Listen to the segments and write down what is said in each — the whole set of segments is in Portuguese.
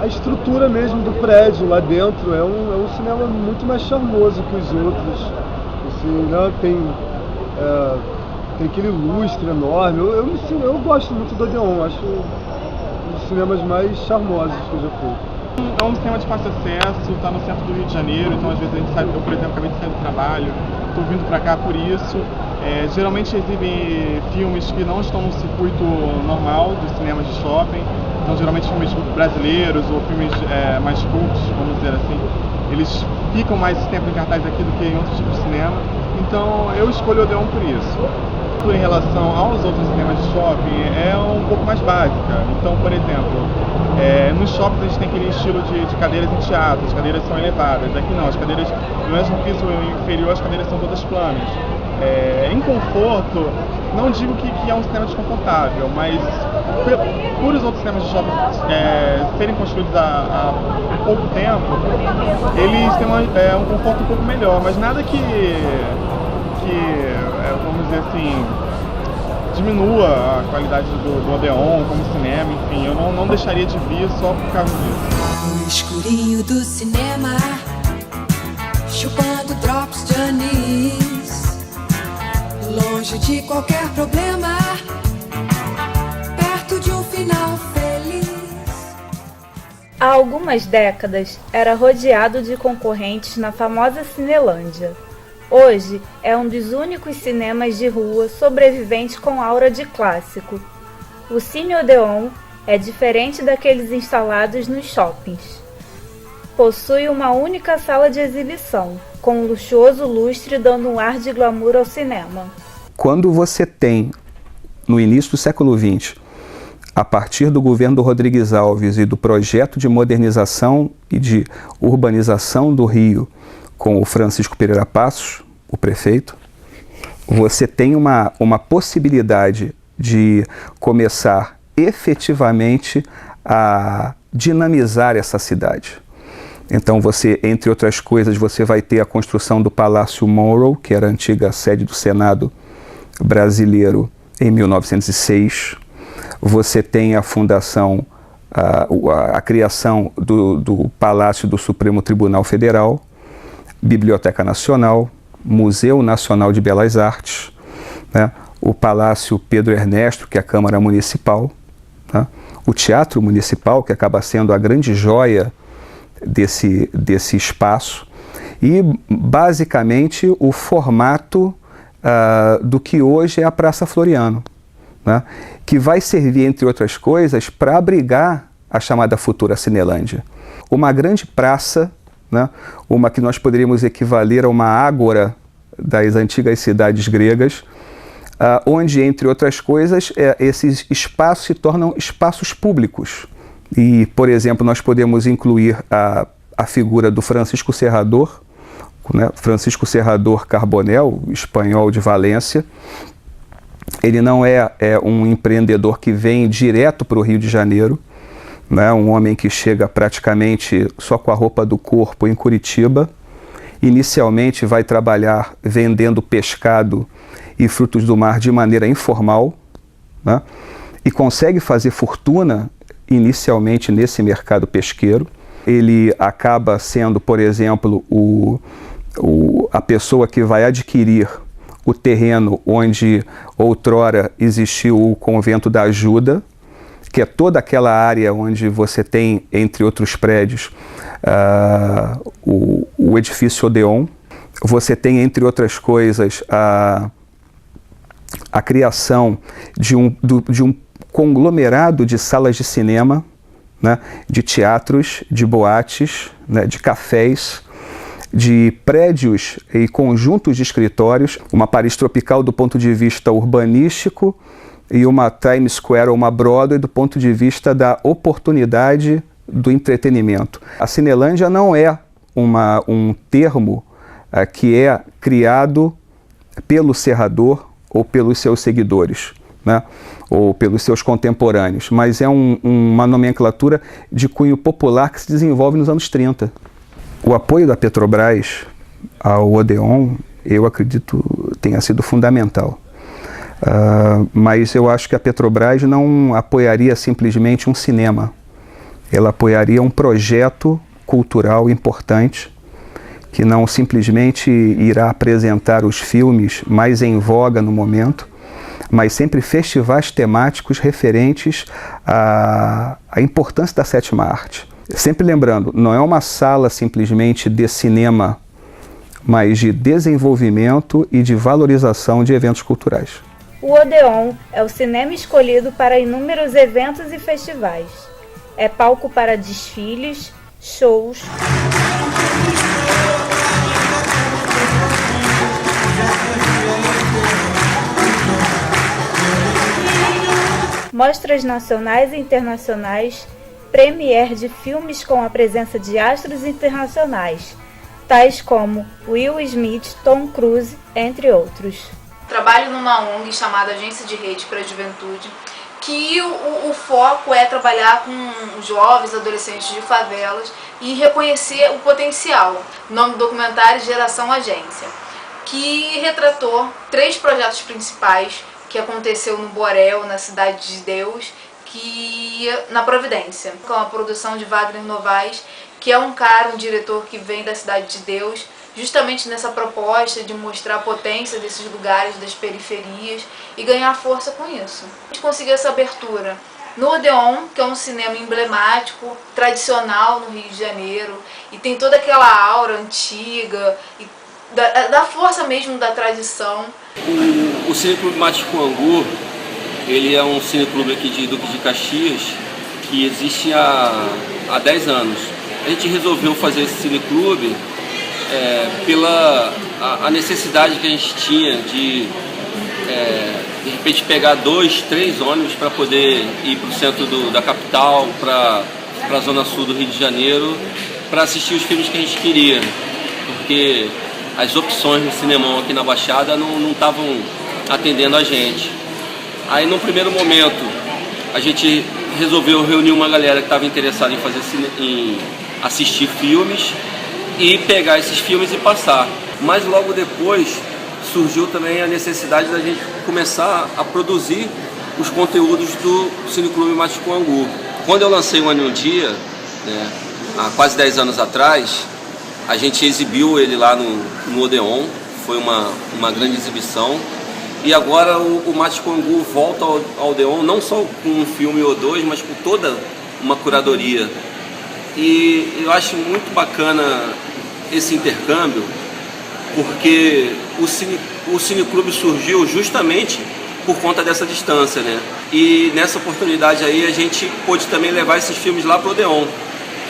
a estrutura mesmo do prédio lá dentro é um cinema muito mais charmoso que os outros. Assim, né? Tem aquele lustre enorme. Eu gosto muito do Odeon, acho um dos cinemas mais charmosos que eu já fui. É um cinema de fácil acesso, está no centro do Rio de Janeiro, então às vezes a gente sai, eu por exemplo acabei de sair do trabalho, estou vindo para cá por isso. Geralmente exibem filmes que não estão no circuito normal dos cinemas de shopping, então geralmente filmes brasileiros ou filmes mais cultos, vamos dizer assim. Eles ficam mais tempo em cartaz aqui do que em outros tipos de cinema, então eu escolho o Odeon por isso. Em relação aos outros cinemas de shopping, é um pouco mais básica. Então, por exemplo, nos shoppings a gente tem aquele estilo de cadeiras em teatro, as cadeiras são elevadas. Aqui não, as cadeiras, no mesmo piso inferior, as cadeiras são todas planas. Em conforto, não digo que é um cinema desconfortável, mas por os outros cinemas de shopping serem construídos há pouco tempo, eles têm um conforto um pouco melhor, mas nada que vamos dizer assim, diminua a qualidade do Odeon como cinema, enfim, eu não deixaria de vir só por causa disso. No escurinho do cinema, chupando drops de anis, longe de qualquer problema, perto de um final feliz. Há algumas décadas, era rodeado de concorrentes na famosa Cinelândia. Hoje, é um dos únicos cinemas de rua sobreviventes com aura de clássico. O Cine Odeon é diferente daqueles instalados nos shoppings. Possui uma única sala de exibição, com um luxuoso lustre dando um ar de glamour ao cinema. Quando você tem, no início do século XX, a partir do governo do Rodrigues Alves e do projeto de modernização e de urbanização do Rio, com o Francisco Pereira Passos, o prefeito, você tem uma possibilidade de começar efetivamente a dinamizar essa cidade. Então você, entre outras coisas, você vai ter a construção do Palácio Monroe, que era a antiga sede do Senado brasileiro, em 1906. Você tem a fundação, a criação do Palácio do Supremo Tribunal Federal, Biblioteca Nacional, Museu Nacional de Belas Artes, né? O Palácio Pedro Ernesto, que é a Câmara Municipal, né? O Teatro Municipal, que acaba sendo a grande joia desse espaço, e basicamente o formato do que hoje é a Praça Floriano, né? Que vai servir, entre outras coisas, para abrigar a chamada futura Cinelândia. Uma grande praça, né? Uma que nós poderíamos equivaler a uma ágora das antigas cidades gregas, onde, entre outras coisas, esses espaços se tornam espaços públicos. E, por exemplo, nós podemos incluir a figura do Francisco Serrador, né? Francisco Serrador Carbonell, espanhol de Valência. Ele não é um empreendedor que vem direto para o Rio de Janeiro, né? Um homem que chega praticamente só com a roupa do corpo em Curitiba. Inicialmente vai trabalhar vendendo pescado e frutos do mar de maneira informal, né? E consegue fazer fortuna inicialmente nesse mercado pesqueiro. Ele acaba sendo, por exemplo, a pessoa que vai adquirir o terreno onde outrora existiu o Convento da Ajuda, que é toda aquela área onde você tem, entre outros prédios, o edifício Odeon. Você tem, entre outras coisas, a criação de um conglomerado de salas de cinema, né, de teatros, de boates, né, de cafés, de prédios e conjuntos de escritórios, uma Paris tropical do ponto de vista urbanístico e uma Times Square ou uma Broadway do ponto de vista da oportunidade do entretenimento. A Cinelândia não é um termo que é criado pelo Serrador ou pelos seus seguidores, né? Ou pelos seus contemporâneos, mas é uma nomenclatura de cunho popular que se desenvolve nos anos 30. O apoio da Petrobras ao Odeon, eu acredito, tenha sido fundamental. Mas eu acho que a Petrobras não apoiaria simplesmente um cinema. ela apoiaria um projeto cultural importante que não simplesmente irá apresentar os filmes mais em voga no momento, mas sempre festivais temáticos referentes à importância da sétima arte. Sempre lembrando, não é uma sala simplesmente de cinema, mas de desenvolvimento e de valorização de eventos culturais. O Odeon é o cinema escolhido para inúmeros eventos e festivais. É palco para desfiles, shows, mostras nacionais e internacionais, premiere de filmes com a presença de astros internacionais, tais como Will Smith, Tom Cruise, entre outros. Trabalho numa ONG chamada Agência de Rede para a Juventude, que o foco é trabalhar com jovens, adolescentes de favelas e reconhecer o potencial. O nome do documentário é Geração Agência, que retratou 3 projetos principais que aconteceu no Borel, na Cidade de Deus, na Providência, com a produção de Wagner Novaes, que é um diretor que vem da Cidade de Deus, justamente nessa proposta de mostrar a potência desses lugares, das periferias, e ganhar força com isso. A gente conseguiu essa abertura no Odeon, que é um cinema emblemático, tradicional no Rio de Janeiro, e tem toda aquela aura antiga, e da força mesmo da tradição. O Cineclube Mágico Angu, ele é um cineclube aqui de Duque de Caxias, que existe há 10 anos. A gente resolveu fazer esse cineclube pela a necessidade que a gente tinha de repente pegar 2, 3 ônibus para poder ir para o centro da capital, para a zona sul do Rio de Janeiro, para assistir os filmes que a gente queria, porque as opções no cinemão aqui na Baixada não estavam atendendo a gente. Aí, no primeiro momento, a gente resolveu reunir uma galera que estava interessada em assistir filmes e pegar esses filmes e passar. Mas logo depois surgiu também a necessidade da gente começar a produzir os conteúdos do Cineclube Mágico Angu. Quando eu lancei o Ano e um Dia, né, há quase 10 anos atrás, a gente exibiu ele lá no Odeon, foi uma grande exibição. E agora o Mágico Angu volta ao Odeon, não só com um filme ou 2, mas com toda uma curadoria. E eu acho muito bacana esse intercâmbio, porque o Cineclube surgiu justamente por conta dessa distância, né? E nessa oportunidade aí a gente pôde também levar esses filmes lá para o Odeon,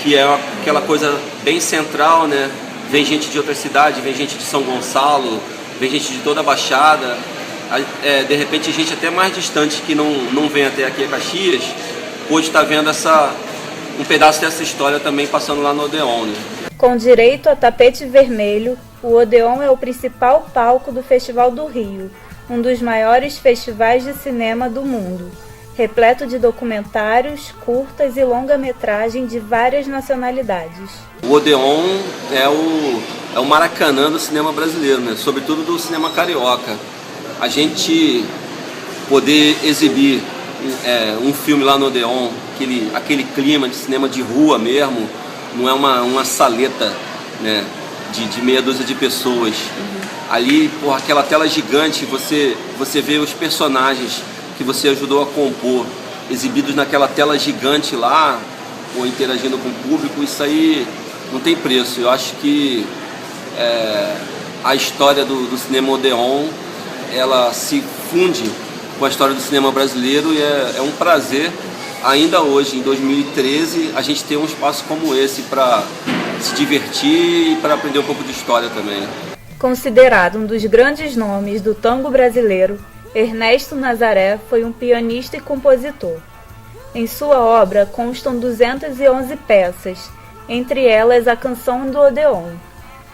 que é aquela coisa bem central, né? Vem gente de outra cidade, vem gente de São Gonçalo, vem gente de toda a Baixada. De repente gente até mais distante que não vem até aqui a Caxias, pôde estar vendo um pedaço dessa história também passando lá no Odeon, né? Com direito a tapete vermelho, o Odeon é o principal palco do Festival do Rio, um dos maiores festivais de cinema do mundo, repleto de documentários, curtas e longa-metragem de várias nacionalidades. O Odeon é o Maracanã do cinema brasileiro, né? Sobretudo do cinema carioca. A gente poder exibir um filme lá no Odeon, aquele clima de cinema de rua mesmo, não é uma saleta, né, de meia dúzia de pessoas. Ali, aquela tela gigante, você vê os personagens que você ajudou a compor, exibidos naquela tela gigante lá, ou interagindo com o público, isso aí não tem preço. Eu acho que a história do cinema Odeon, ela se funde com a história do cinema brasileiro, e é um prazer, ainda hoje, em 2013, a gente ter um espaço como esse para se divertir e para aprender um pouco de história também. Considerado um dos grandes nomes do tango brasileiro, Ernesto Nazaré foi um pianista e compositor. Em sua obra constam 211 peças, entre elas a Canção do Odeon.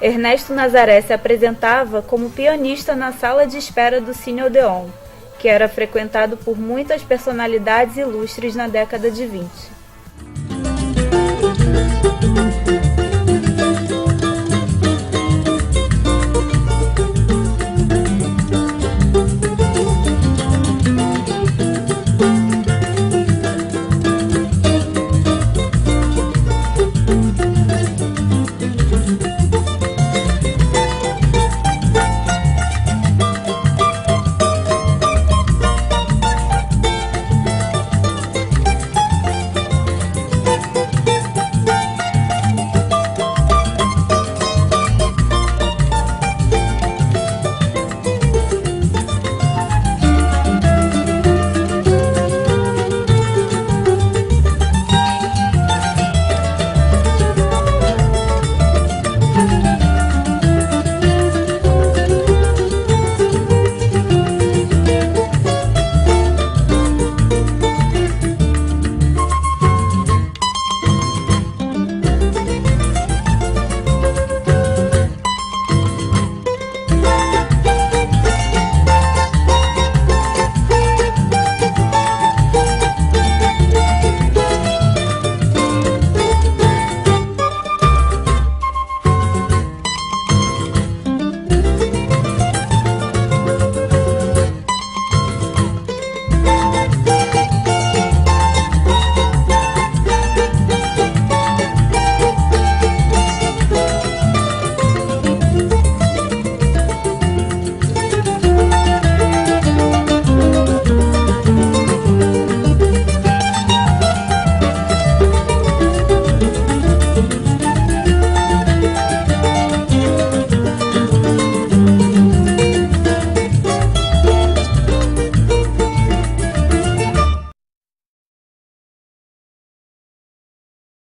Ernesto Nazaré se apresentava como pianista na sala de espera do Cine Odeon, que era frequentado por muitas personalidades ilustres na década de 20.